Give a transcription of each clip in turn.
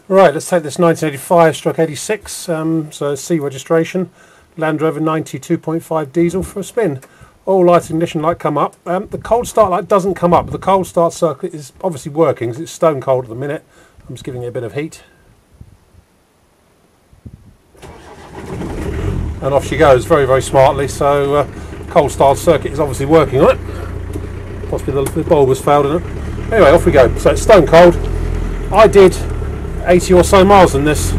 Right, let's take this 1985/86, so C registration, Land Rover 92.5 diesel for a spin. All light ignition light come up. The cold start light doesn't come up, but the cold start circuit is obviously working because it's stone cold at the minute. I'm just giving it a bit of heat. And off she goes very, very smartly, so cold start circuit is obviously working on it. Possibly the bulb has failed in it. Anyway, off we go. So it's stone cold. I did 80 or so miles in this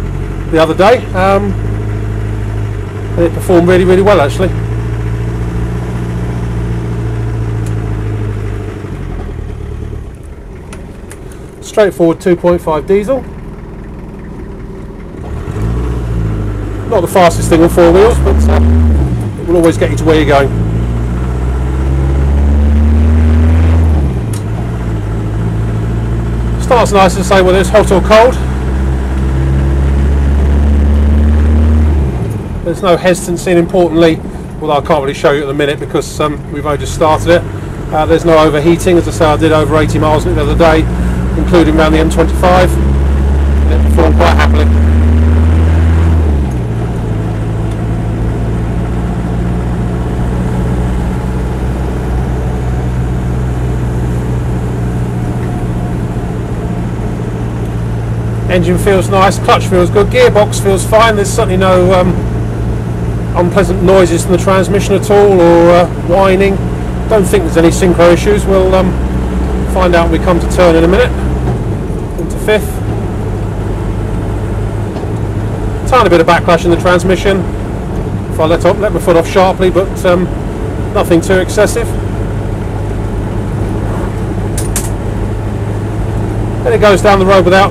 the other day, and it performed really, really well actually. Straightforward 2.5 diesel. Not the fastest thing on four wheels, but it will always get you to where you're going. Starts nice and say whether it's hot or cold. There's no hesitancy, and importantly, well, I can't really show you at the minute because we've only just started it. There's no overheating. As I say, I did over 80 miles on it the other day, including around the M25, and it performed quite happily. Engine feels nice, clutch feels good, gearbox feels fine. There's certainly no unpleasant noises from the transmission at all, or whining. Don't think there's any synchro issues. We'll find out when we come to turn in a minute. Into fifth. Tiny bit of backlash in the transmission if I let my foot off sharply, but nothing too excessive. Then it goes down the road without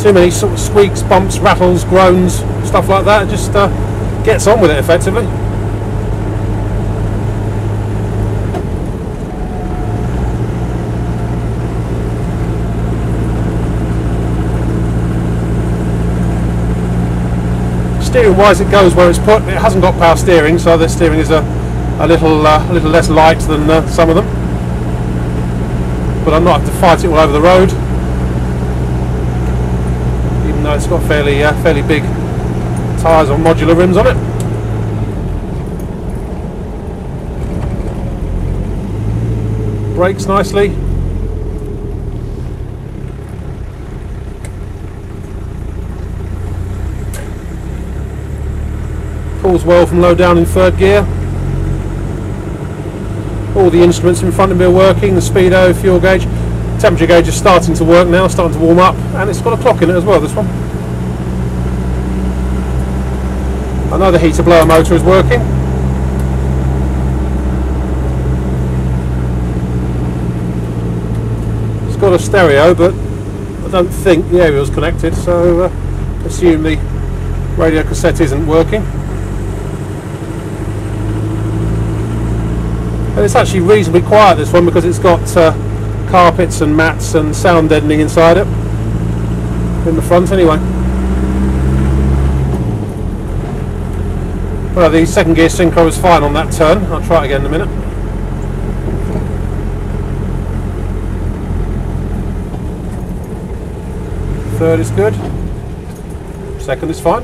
too many sort of squeaks, bumps, rattles, groans, stuff like that. It just gets on with it effectively. Steering wise, it goes where it's put. It hasn't got power steering, so the steering is a little less light than some of them, but I'm not have to fight it all over the road. No, it's got fairly big tyres on modular rims on it. Brakes nicely. Pulls well from low down in third gear. All the instruments in front of me are working, the speedo, fuel gauge. Temperature gauge is starting to work now, starting to warm up, and it's got a clock in it as well, this one. I know the heater blower motor is working. It's got a stereo, but I don't think the aerial's connected, so assume the radio cassette isn't working. And it's actually reasonably quiet, this one, because it's got carpets and mats and sound deadening inside it, in the front anyway. Well, the second gear synchro was fine on that turn. I'll try it again in a minute. Third is good. Second is fine.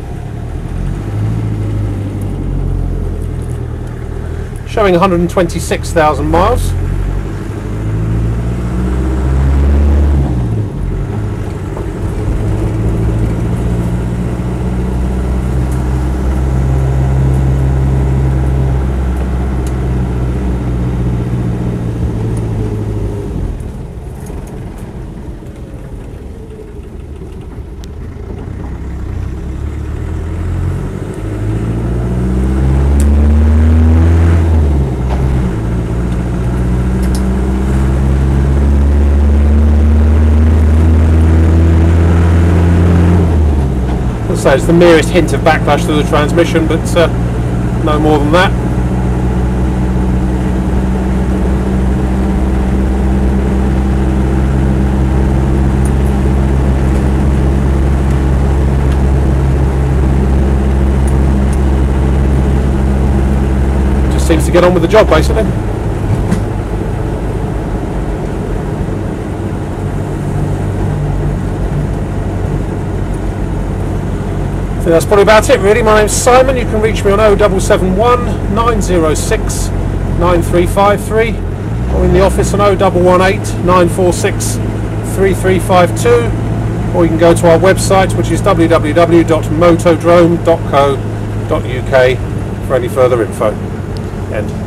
Showing 126,000 miles. So it's the merest hint of backlash through the transmission, but no more than that. Just seems to get on with the job basically. think that's probably about it really. My name's Simon. You can reach me on 0771 906 9353 or in the office on 0118 946 3352, or you can go to our website, which is www.motodrome.co.uk for any further info. End.